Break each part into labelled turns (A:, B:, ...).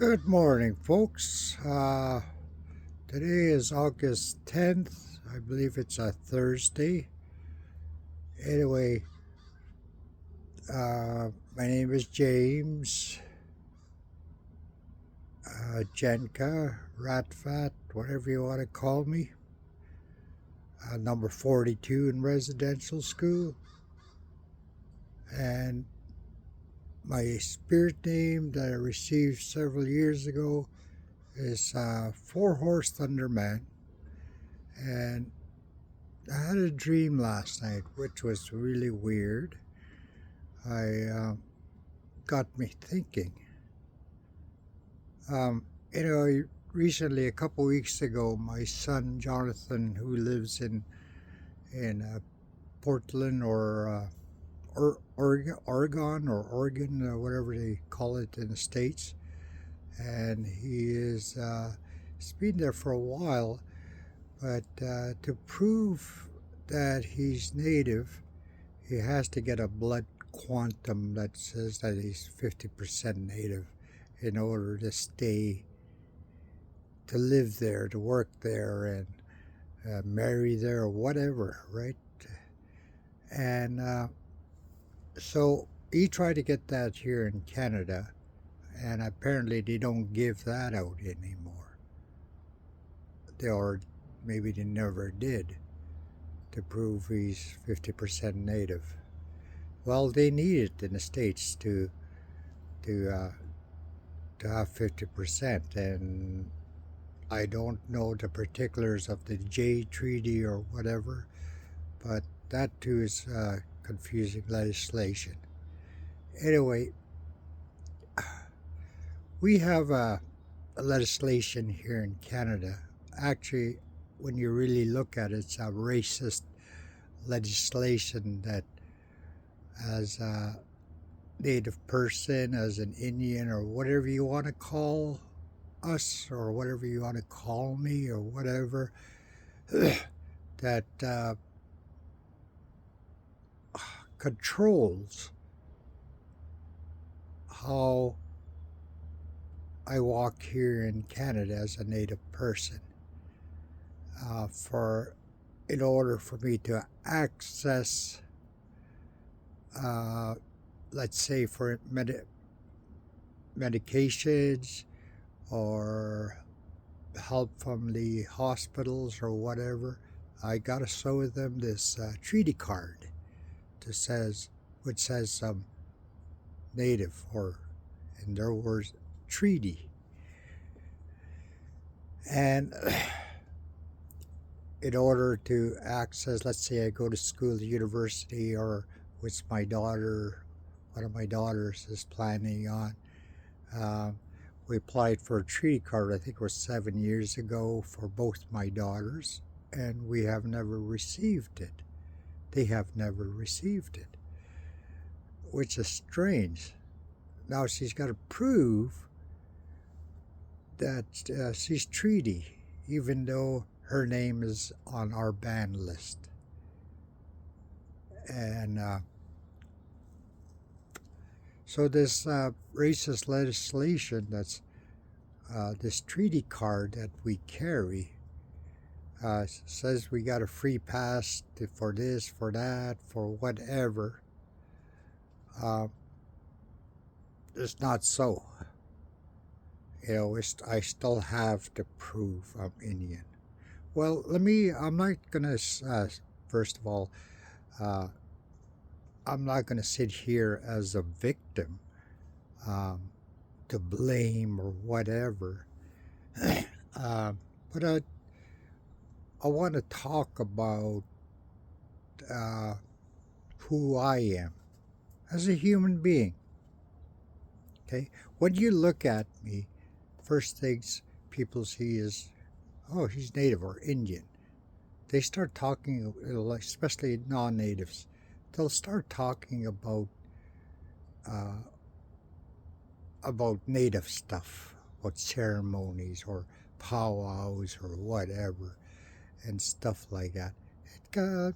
A: Good morning, folks. Today is August 10th. I believe it's a Thursday. Anyway, my name is James Jenka, Ratfat, whatever you want to call me. Number 42 in residential school. And my spirit name that I received several years ago is Four Horse Thunderman. And I had a dream last night, which was really weird. I got me thinking. Um, Recently, a couple weeks ago, my son Jonathan, who lives in Portland Oregon or Oregon, whatever they call it in the states, and he's been there for a while. But to prove that he's native, he has to get a blood quantum that says that he's 50% native in order to live there, to work there, and marry there, or whatever, right? And so he tried to get that here in Canada, and apparently they don't give that out anymore. Or maybe they never did, to prove he's 50% native. Well, they need it in the States to uh, to have 50%, and I don't know the particulars of the J Treaty or whatever, but that too is confusing legislation. Anyway, we have a legislation here in Canada. Actually, when you really look at it, it's a racist legislation that, as a Native person, as an Indian, or whatever you want to call us, or whatever you want to call me, or whatever, that controls how I walk here in Canada as a Native person. For in order for me to access, uh, let's say, for medications or help from the hospitals or whatever, I gotta show them this treaty card that says, which says native, or in their words, treaty. And in order to access, let's say I go to school, university, or which my daughter, one of my daughters is planning on, um, we applied for a treaty card, I think it was 7 years ago, for both my daughters, and we have never received it. They have never received it, which is strange. Now she's got to prove that she's treaty, even though her name is on our ban list. And so this racist legislation, that's this treaty card that we carry, says we got a free pass for this, for that, for whatever. Uh, it's not so. I still have to prove I'm Indian. Well, I'm not going to, first of all, uh, I'm not going to sit here as a victim, um, to blame or whatever. uh, but I want to talk about uh, who I am as a human being. Okay, when you look at me, first things people see is, oh, he's native or Indian. They start talking, especially non-natives. They'll start talking uh, about native stuff, about ceremonies or powwows or whatever, and stuff like that. It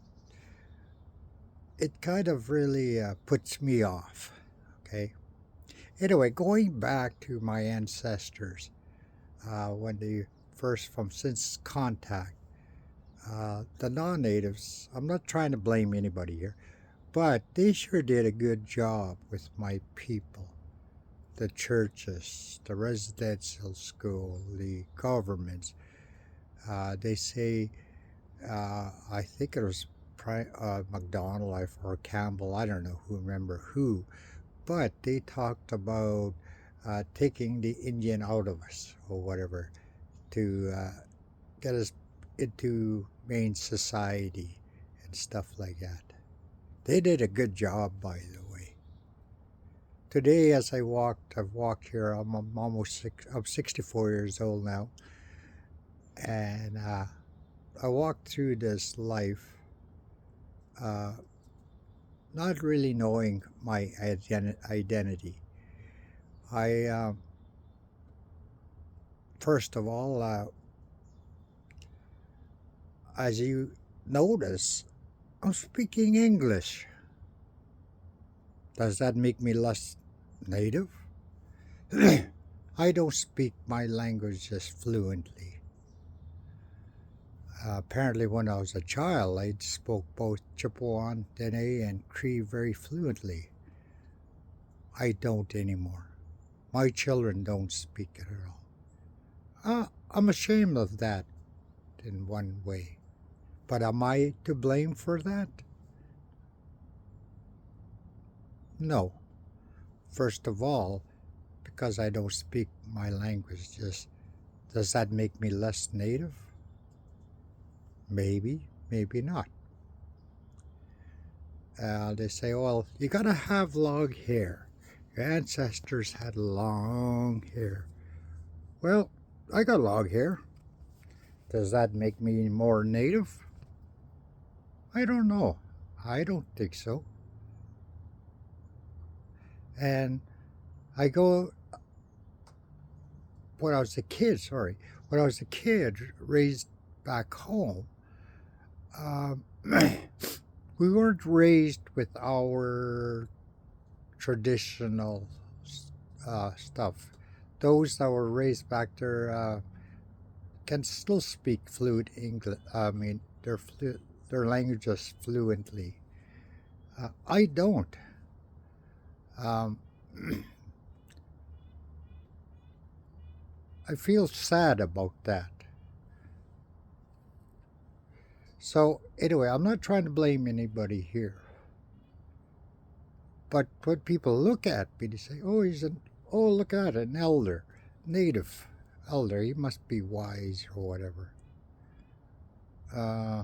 A: it kind of really puts me off. Okay, Anyway, going back to my ancestors, when they first from since contact, the non-natives. I'm not trying to blame anybody here, but they sure did a good job with my people. The churches, the residential school, the governments. They say, I think it was McDonald or Campbell. I don't know who remember who, but they talked about taking the Indian out of us or whatever to get us into main society and stuff like that. They did a good job, by the way. Today, as I've walked here. I'm almost I'm 64 years old now, and I walked through this life, uh, not really knowing my identity. I First of all, as you notice, I'm speaking English. Does that make me less native? I don't speak my languages fluently. Apparently, when I was a child, I spoke both Chippewa, Dene, and Cree very fluently. I don't anymore. My children don't speak it at all. I'm ashamed of that in one way. But am I to blame for that? No. First of all, because I don't speak my language, just does that make me less native? Maybe, maybe not. They say, well, you gotta have long hair. Your ancestors had long hair. Well, I got long hair. Does that make me more native? I don't know. I don't think so. And I go, when I was a kid, sorry, when I was a kid raised back home, um, we weren't raised with our traditional stuff. Those that were raised back there can still speak fluent English. I mean, their languages fluently. I don't. Um, I feel sad about that. So anyway, I'm not trying to blame anybody here, but when people look at me, they say, "Oh, oh, look at an elder, native elder. He must be wise or whatever." Uh,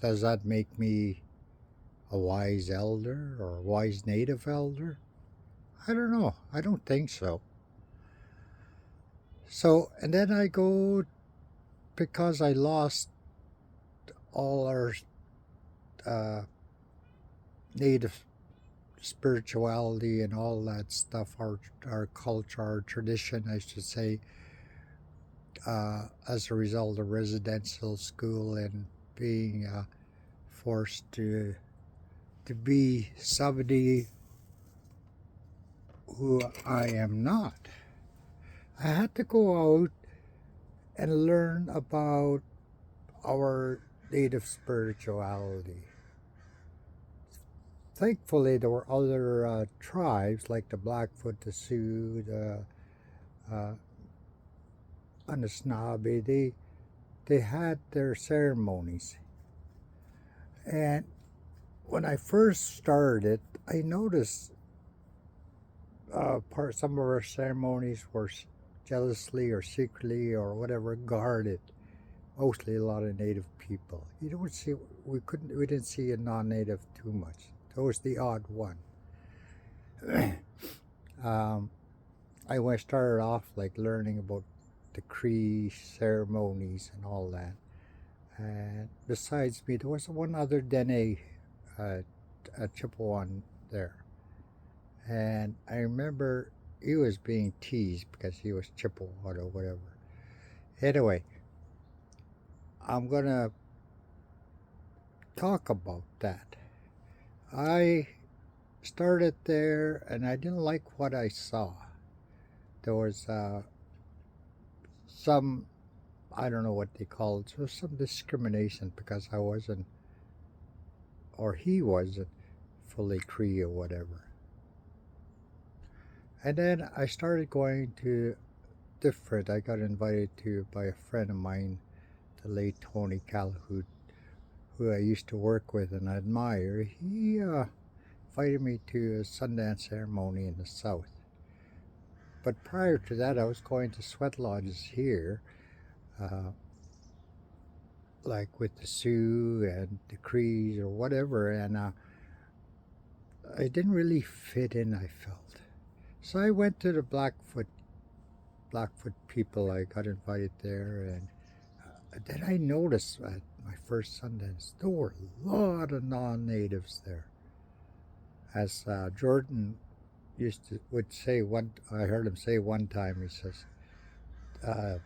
A: does that make me a wise elder or a wise native elder? I don't know. I don't think so. So, and then I go because I lost all our uh, native spirituality and all that stuff, our culture, our tradition, I should say, as a result of residential school and being forced to be somebody who I am not. I had to go out and learn about our native spirituality. Thankfully, there were other tribes like the Blackfoot, the Sioux, the uh, Anishinaabe. They had their ceremonies, and when I first started, I noticed some of our ceremonies were jealously or secretly or whatever guarded. Mostly a lot of native people. You don't see we didn't see a non-native too much. That was the odd one. um, I started off like learning about the Cree ceremonies and all that. And besides me, there was one other Dene, uh, a Chippewan there. And I remember he was being teased because he was Chippewa or whatever. Anyway, I'm gonna talk about that. I Started there, and I didn't like what I saw. There was some, I don't know what they call it, so some discrimination because I wasn't, or he wasn't, fully Cree or whatever. And then I started going to different. I got invited to by a friend of mine, the late Tony Calhoun, who I used to work with and admire. He invited me to a Sundance ceremony in the South. But prior to that, I was going to sweat lodges here, uh, like with the Sioux and the Crees or whatever, and I didn't really fit in, I felt. So I went to the Blackfoot people. I got invited there, and then I noticed at my first Sundance there were a lot of non-natives there. As Jordan would say one, I heard him say one time. He says, uh,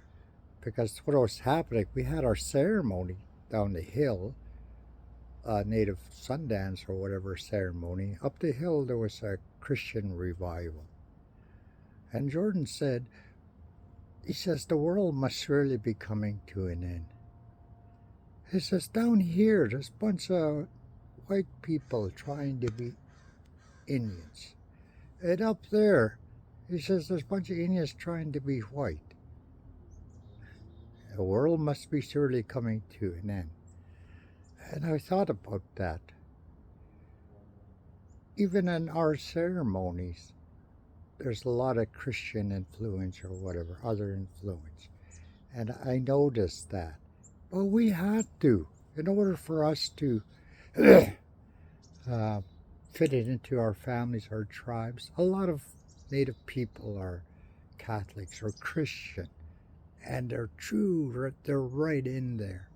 A: because what was happening, we had our ceremony down the hill, native Sundance or whatever ceremony. Up the hill there was a Christian revival, and Jordan said, he says, the world must surely be coming to an end. He says, down here, there's a bunch of white people trying to be Indians. And up there, he says, there's a bunch of Indians trying to be white. The world must be surely coming to an end. And I thought about that. Even in our ceremonies, there's a lot of Christian influence or whatever, other influence. And I noticed that. But we had to, in order for us to uh, fit it into our families, our tribes. A lot of Native people are Catholics or Christian, and they're true, they're right in there.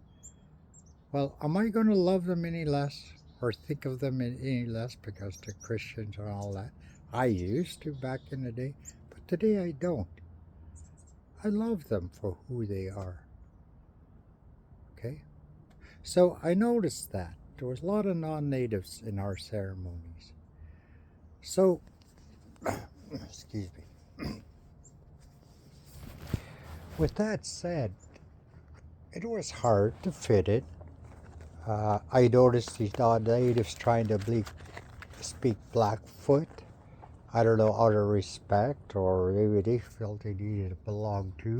A: Well, am I going to love them any less or think of them any less because they're Christians and all that? I used to back in the day, but today I don't. I love them for who they are. Okay? So I noticed that there was a lot of non-natives in our ceremonies. So, excuse me. With that said, it was hard to fit it. I noticed these non-natives trying to speak Blackfoot. I don't know, out of respect, or maybe they felt they needed to belong to.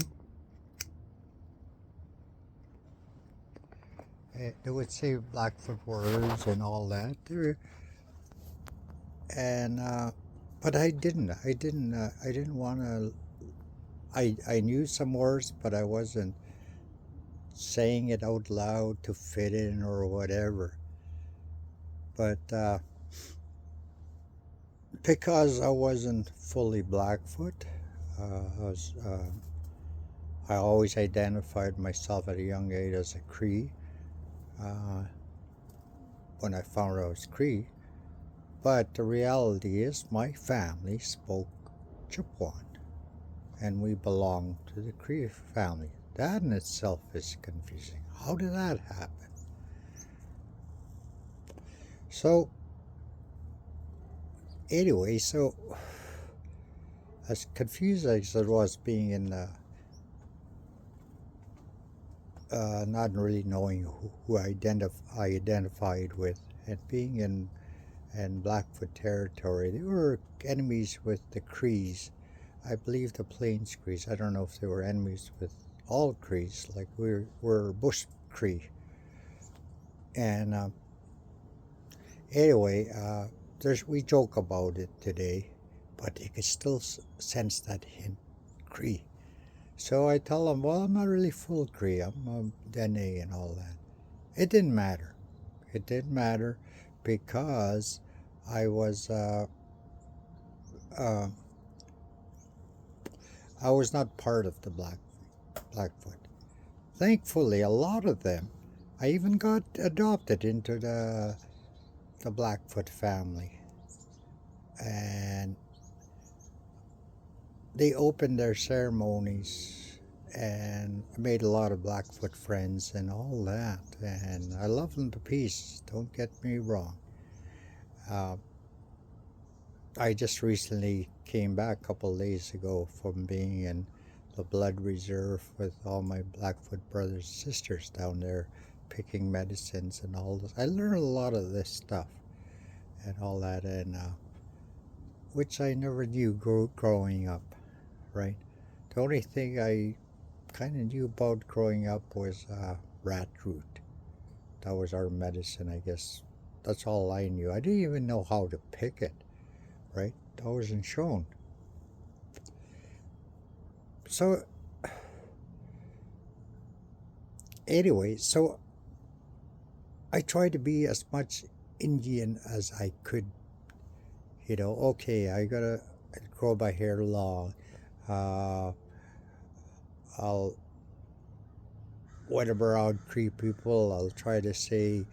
A: They would say Blackfoot words and all that. And but I didn't. I didn't want to. I knew some words, but I wasn't saying it out loud to fit in or whatever. But because I wasn't fully Blackfoot, I always identified myself at a young age as a Cree. When I found out I was Cree, but the reality is my family spoke Chippewa, and we belong to the Cree family. That in itself is confusing. How did that happen? So, anyway, so as confused as it was being in not really knowing who I identified with, and being in Blackfoot territory, they were enemies with the Crees. I believe the Plains Crees. I don't know if they were enemies with all Crees, like we're Bush Cree. And anyway, we joke about it today, but you can still sense that hint Cree. So I tell them, well, I'm not really full Cree. I'm Dene and all that. It didn't matter. It didn't matter because I was not part of the Blackfoot. Thankfully, a lot of them, I even got adopted into the Blackfoot family, and they opened their ceremonies and made a lot of Blackfoot friends and all that, and I love them to pieces, don't get me wrong. I just recently came back a couple of days ago from being in the blood reserve with all my Blackfoot brothers and sisters down there picking medicines and all this. I learned a lot of this stuff and all that, and which I never knew growing up, right? The only thing I kind of knew about growing up was rat root. That was our medicine, I guess. That's all I knew. I didn't even know how to pick it, right? That wasn't shown. So, anyway, so I tried to be as much Indian as I could. Okay, I gotta grow my hair long. Uh, I'll, when I'm around Cree people, I'll try to say,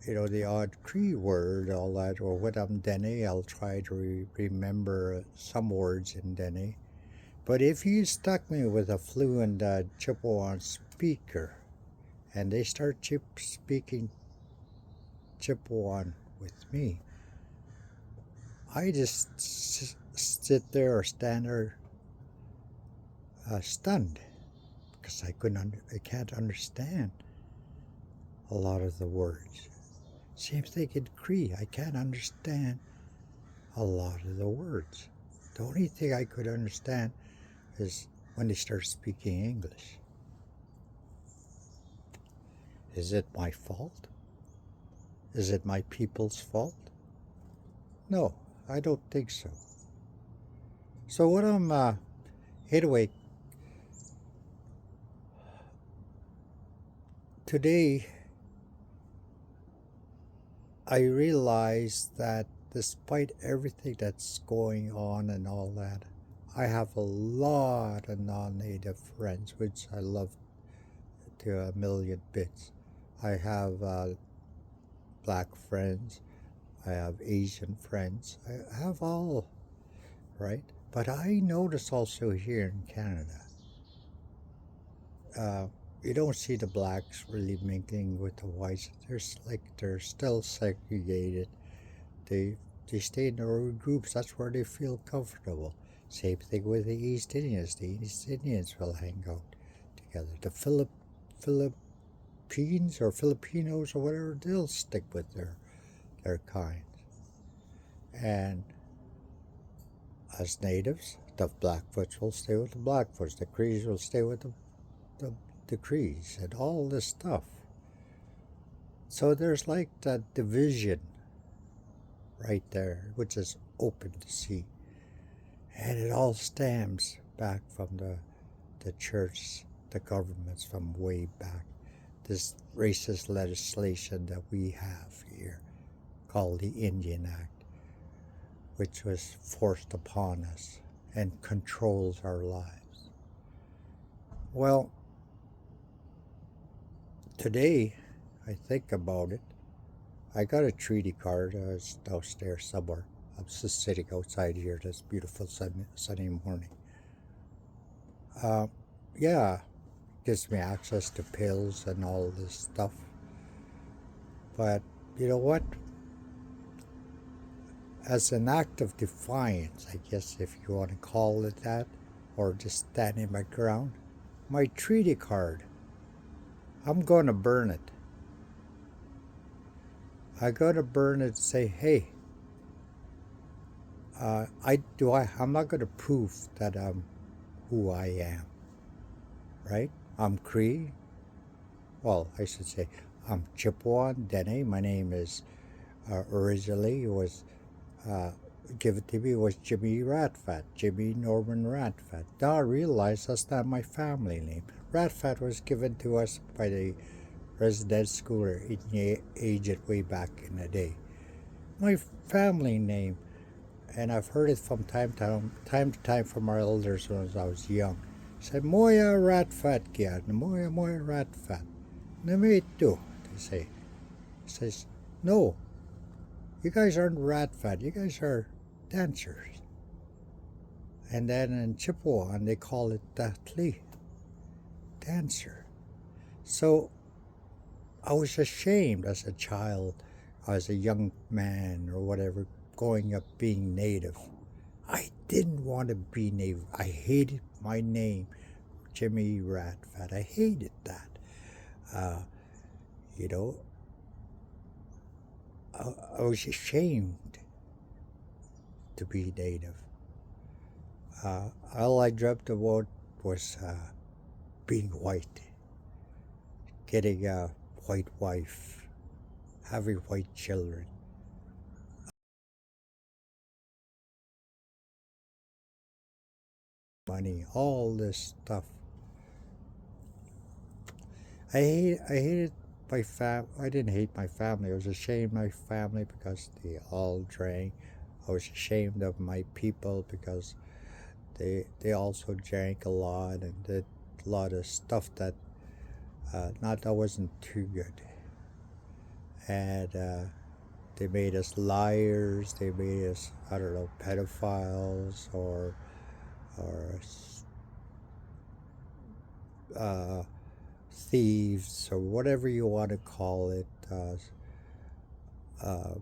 A: the odd Cree word, all that. Or when I'm Dene, I'll try to remember some words in Dene. But if you stuck me with a fluent Chippewa speaker, and they start speaking Chippewa with me, I just sit there or stand there stunned because I can't understand a lot of the words. Same thing in Cree. I can't understand a lot of the words. The only thing I could understand is when they start speaking English. Is it my fault? Is it my people's fault? No, I don't think so. So what anyway, today I realized that despite everything that's going on and all that, I have a lot of non-native friends, which I love to a million bits. I have black friends, I have Asian friends, I have all, right? But I notice also here in Canada, you don't see the blacks really mingling with the whites. They're still segregated. They they stay in their own groups. That's where they feel comfortable. Same thing with the East Indians. The East Indians will hang out together. The Philippines or Filipinos or whatever, they'll stick with their kind. And as natives, the Blackfoots will stay with the Blackfoots. The Crees will stay with the, the Crees and all this stuff. So there's like that division right there, which is open to see. And it all stems back from the church, the governments from way back. This racist legislation that we have here called the Indian Act, which was forced upon us and controls our lives. Well, today I think about it. I got a treaty card. It's downstairs somewhere. I'm just sitting outside here this beautiful sunny morning. Yeah, gives me access to pills and all this stuff. But you know what? As an act of defiance, I guess if you want to call it that, or just standing my ground, my treaty card, I'm going to burn it. I got to burn it and say, hey, I'm not going to prove that I'm who I am, right? I'm Cree. Well, I should say I'm Chippewa Dene. My name is originally was uh, given to me was Jimmy Ratfat, Jimmy Norman Ratfat. Now I realize that's not my family name. Ratfat was given to us by the resident schooler in agent way back in the day. My family name, and I've heard it from time to time from our elders when I was young. Said Moya Ratfat kya, Moya Ratfat. Namito, they say. Says, no, you guys aren't Ratfat, you guys are dancers. And then in Chippewa, they call it Datli, dancer. So I was ashamed as a child, as a young man or whatever, growing up being native. I didn't want to be native. I hated my name, Jimmy Ratfat. I hated that. Uh, you know, I was ashamed to be native. All I dreamt about was being white, getting a white wife, having white children. Money, all this stuff. I hated my I didn't hate my family. I was ashamed of my family because they all drank. I was ashamed of my people because they also drank a lot and did a lot of stuff that not that wasn't too good. And they made us liars. They made us, I don't know, pedophiles or uh, thieves or whatever you want to call it. Uh,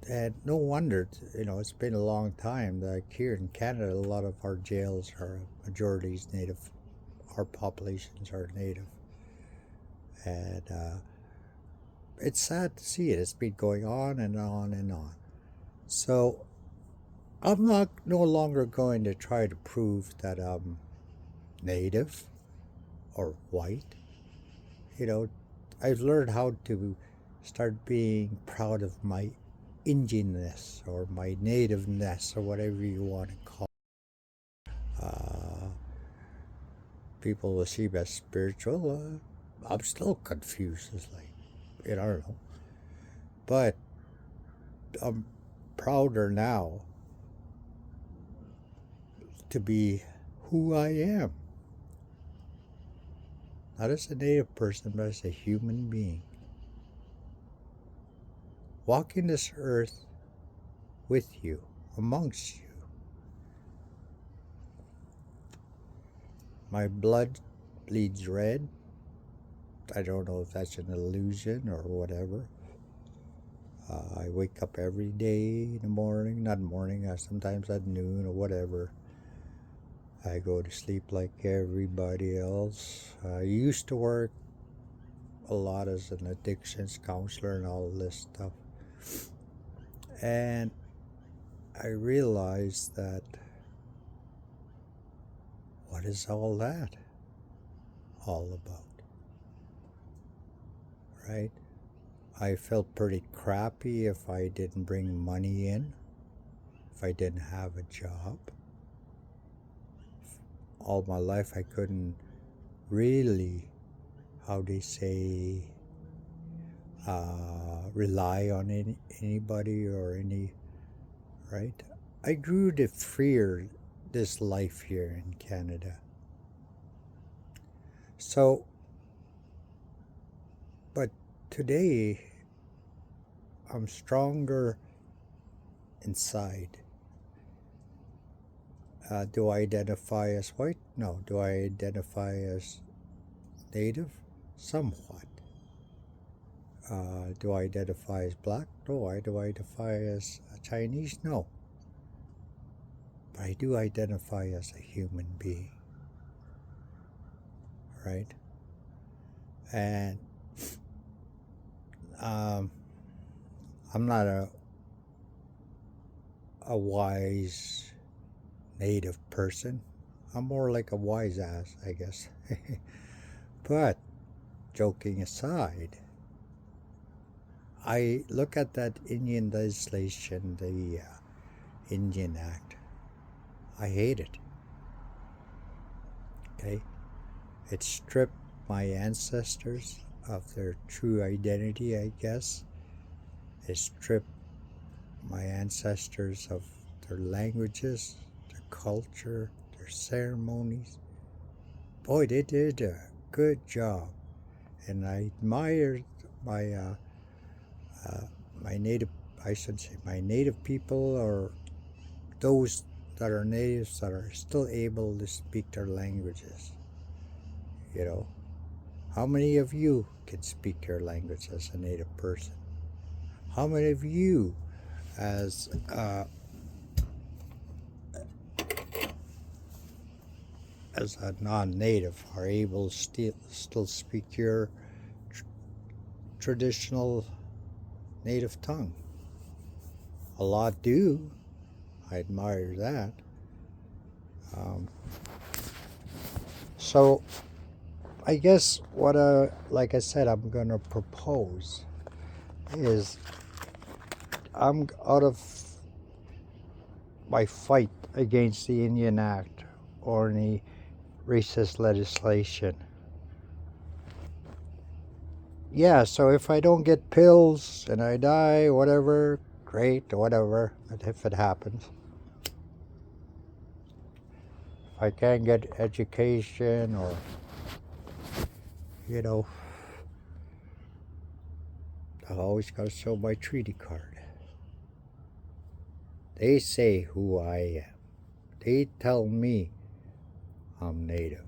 A: and no wonder, it's been a long time. Like here in Canada, a lot of our jails are majorities native. Our populations are native, and it's sad to see it. It's been going on and on and on. So I'm not no longer going to try to prove that I'm native or white. You know, I've learned how to start being proud of my Indianness or my nativeness or whatever you want to call it. People will see me as spiritual. I'm still confused. It's like, I don't know. But I'm prouder now to be who I am. Not as a native person, but as a human being. Walking this earth with you, amongst you. My blood bleeds red. I don't know if that's an illusion or whatever. I wake up every day in the morning, not morning, sometimes at noon or whatever. I go to sleep like everybody else. I used to work a lot as an addictions counselor and all this stuff. And I realized that what is all that all about? Right? I felt pretty crappy if I didn't bring money in, if I didn't have a job. All my life I couldn't really, how they say, rely on anybody or any, right? I grew to fear this life here in Canada. So, but today I'm stronger inside. Do I identify as white? No. Do I identify as native? Somewhat. Do I identify as black? No. Do I identify as Chinese? No. But I do identify as a human being. Right? And I'm not a wise native person. I'm more like a wise ass, I guess. But joking aside, I look at that Indian legislation, the Indian Act. I hate it. Okay? It stripped my ancestors of their true identity, I guess. It stripped my ancestors of their languages, their culture, their ceremonies. Boy, they did a good job. And I admired my my native, I should say, my native people, or those that are natives that are still able to speak their languages. You know, how many of you can speak your language as a native person? How many of you as a non-native are able to still speak your tr- traditional native tongue. A lot do. I admire that. Um, so I guess what, like I said, I'm gonna propose is I'm out of my fight against the Indian Act or any racist legislation. Yeah, so if I don't get pills and I die, whatever, great, whatever, if it happens. If I can't get education or, you know, I always got to show my treaty card. They say who I am. They tell me I'm native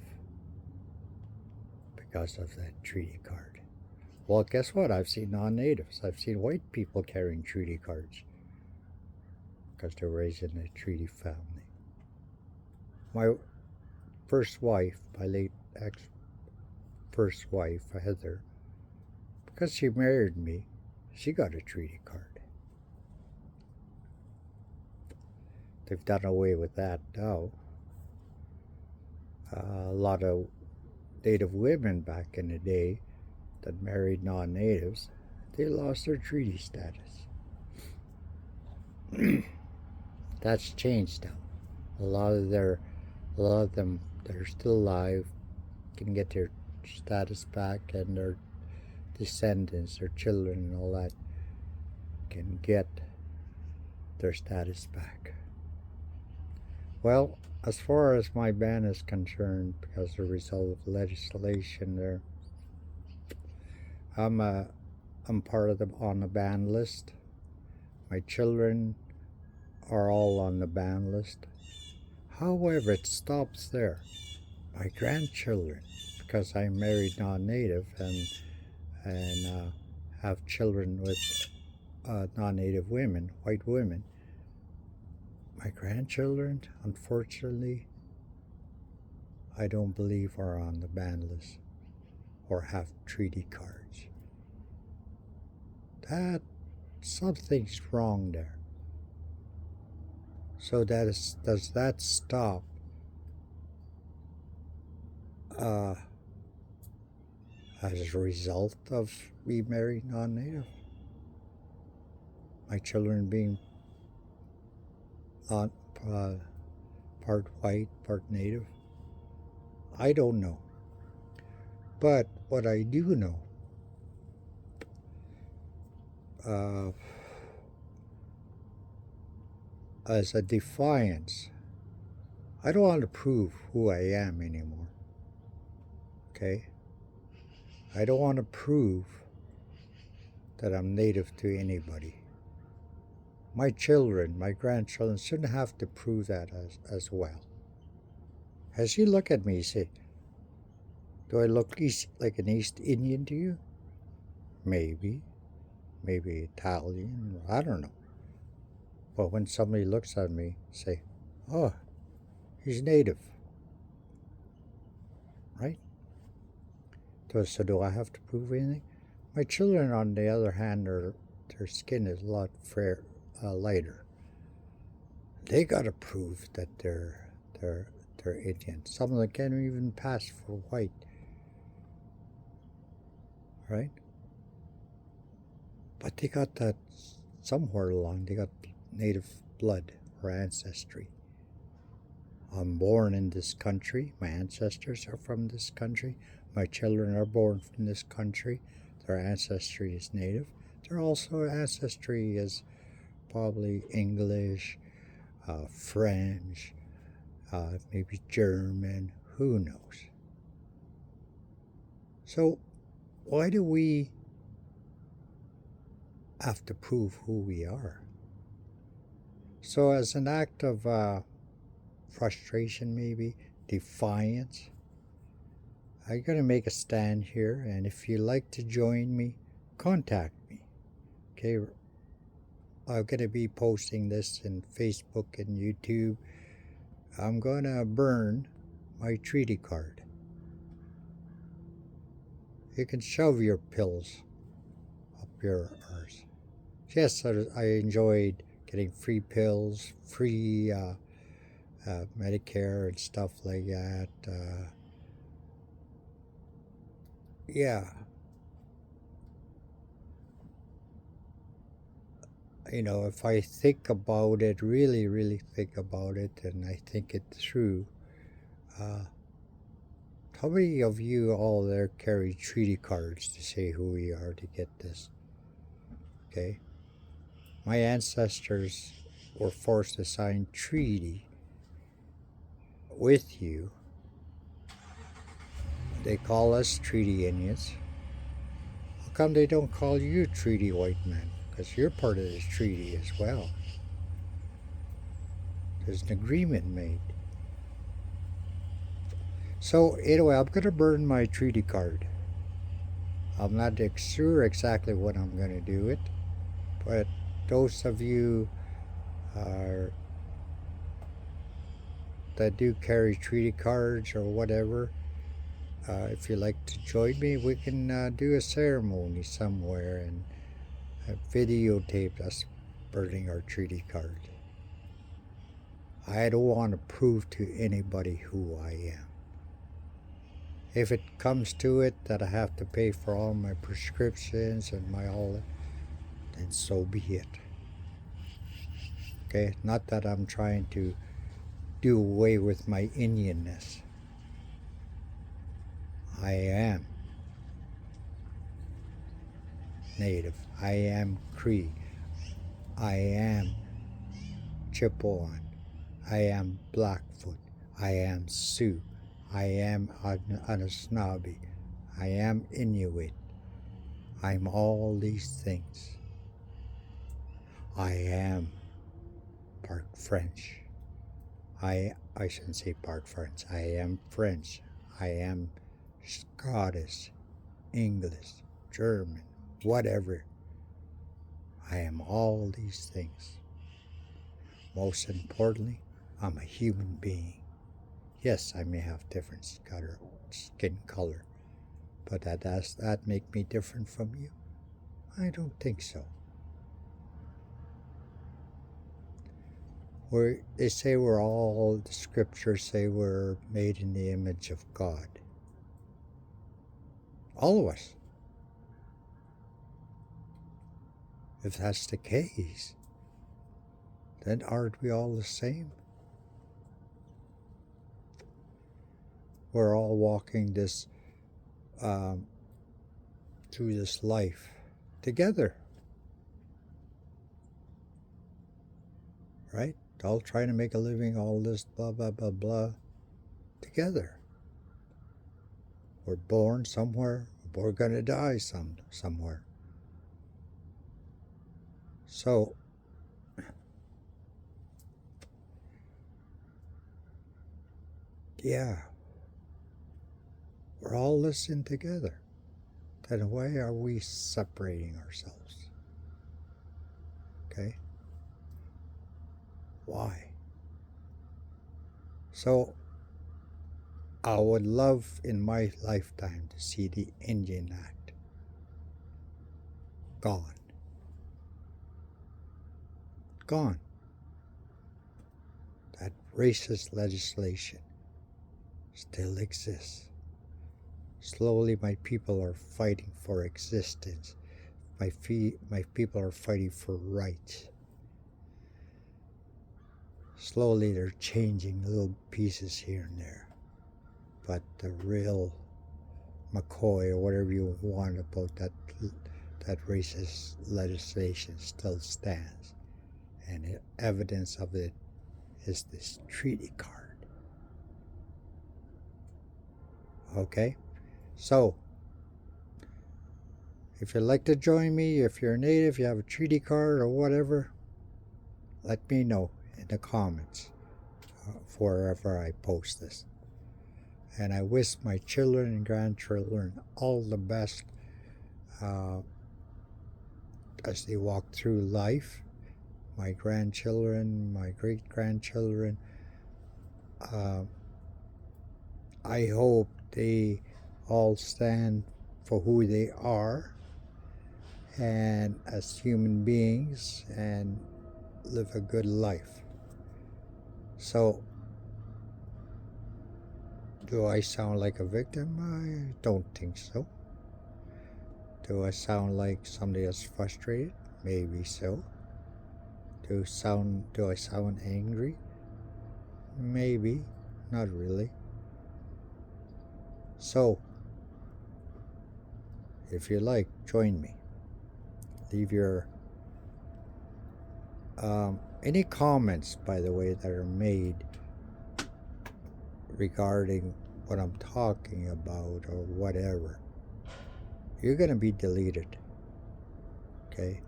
A: because of that treaty card. Well, guess what? I've seen non-natives. I've seen white people carrying treaty cards because they're raised in a treaty family. My first wife, my late ex-first wife, Heather, because she married me, she got a treaty card. They've done away with that now. A lot of native women back in the day that married non-natives, they lost their treaty status. That's changed now. A lot of them that are still alive can get their status back, and their descendants, their children, and all that can get their status back. Well, as far as my ban is concerned, because of the result of legislation there, I'm part of on the ban list. My children are all on the ban list. However, it stops there. My grandchildren, because I'm married non-native and have children with non-native women, white women, my grandchildren, unfortunately, I don't believe are on the ban list or have treaty cards. That something's wrong there. So does that stop uh, as a result of me marrying non-native? My children being not part white, part native? I don't know. But what I do know, uh, as a defiance, I don't want to prove who I am anymore. Okay? I don't want to prove that I'm native to anybody. My children, my grandchildren shouldn't have to prove that as well. As you look at me, you say, do I look like an East Indian to you? Maybe. Maybe Italian, I don't know. But when somebody looks at me, say, oh, he's native, right? So do I have to prove anything? My children, on the other hand, their skin is a lot lighter. They gotta prove that they're Indian. Some of them can't even pass for white, right? But they got that somewhere along. They got native blood or ancestry. I'm born in this country. My ancestors are from this country. My children are born from this country. Their ancestry is native. Their also ancestry is probably English, French, maybe German, who knows. So why do we have to prove who we are? So as an act of frustration, maybe, defiance, I'm going to make a stand here, and if you'd like to join me, contact me. Okay, I'm going to be posting this in Facebook and YouTube. I'm going to burn my treaty card. You can shove your pills up your arse. Yes, I enjoyed getting free pills, free Medicare and stuff like that. Yeah, if I think about it, really, really think about it, and I think it through, uh, how many of you all there carry treaty cards to say who we are to get this? Okay. My ancestors were forced to sign treaty with you. They call us treaty Indians. How come they don't call you treaty white man? Because you're part of this treaty as well. There's an agreement made. So anyway, I'm going to burn my treaty card. I'm not sure exactly what I'm going to do it, but those of you that do carry treaty cards or whatever, if you'd like to join me, we can do a ceremony somewhere and videotape us burning our treaty card. I don't want to prove to anybody who I am. If it comes to it that I have to pay for all my prescriptions and my all, then so be it. Okay, not that I'm trying to do away with my Indianness. I am Native. I am Cree. I am Chippewa. I am Blackfoot. I am Sioux. I am Anishinaabe. I am Inuit. I'm all these things. I am part French. I shouldn't say part French. I am French. I am Scottish, English, German, whatever. I am all these things. Most importantly, I'm a human being. Yes, I may have different skin color, but does that make me different from you? I don't think so. They say the scriptures say we're made in the image of God. All of us. If that's the case, then aren't we all the same? We're all walking through this life together, right? All trying to make a living, all this blah, blah, blah, blah, together. We're born somewhere, we're going to die somewhere. So, yeah, we're all listening together. Then why are we separating ourselves? Okay? Why? So, I would love in my lifetime to see the Indian Act gone. Gone. That racist legislation still exists. Slowly, my people are fighting for existence. My people are fighting for rights. Slowly, they're changing little pieces here and there. But the real McCoy, or whatever you want about that racist legislation still stands. And evidence of it is this treaty card. Okay? So, if you'd like to join me, if you're a native, you have a treaty card or whatever, let me know in the comments wherever I post this. And I wish my children and grandchildren all the best as they walk through life my grandchildren, my great-grandchildren. Uh, I hope they all stand for who they are and as human beings and live a good life. So, do I sound like a victim? I don't think so. Do I sound like somebody that's frustrated? Maybe so. Do I sound angry? Maybe, not really. So, if you like, join me. Leave your any comments, by the way, that are made regarding what I'm talking about or whatever. You're gonna be deleted. Okay?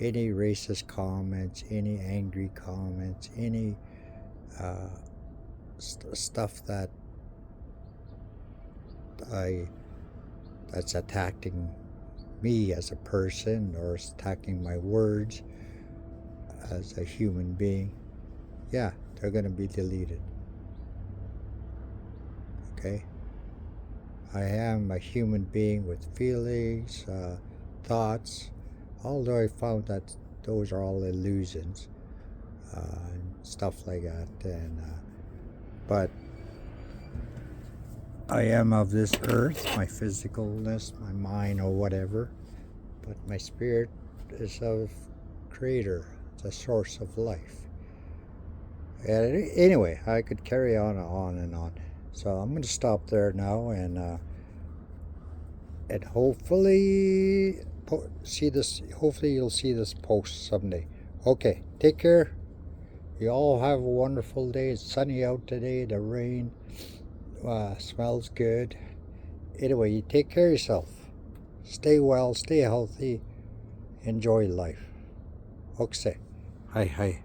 A: Any racist comments, any angry comments, any stuff that that's attacking me as a person or attacking my words as a human being, yeah, they're going to be deleted. Okay? I am a human being with feelings, thoughts, although I found that those are all illusions, and stuff like that. But I am of this earth, my physicalness, my mind, or whatever, but my spirit is of Creator, the source of life. And anyway, I could carry on and on. So I'm going to stop there now, and hopefully see this. Hopefully you'll see this post someday. Okay, take care. You all have a wonderful day. It's sunny out today. The rain smells good. Anyway, you take care of yourself. Stay well, stay healthy, enjoy life. Okay. Hi.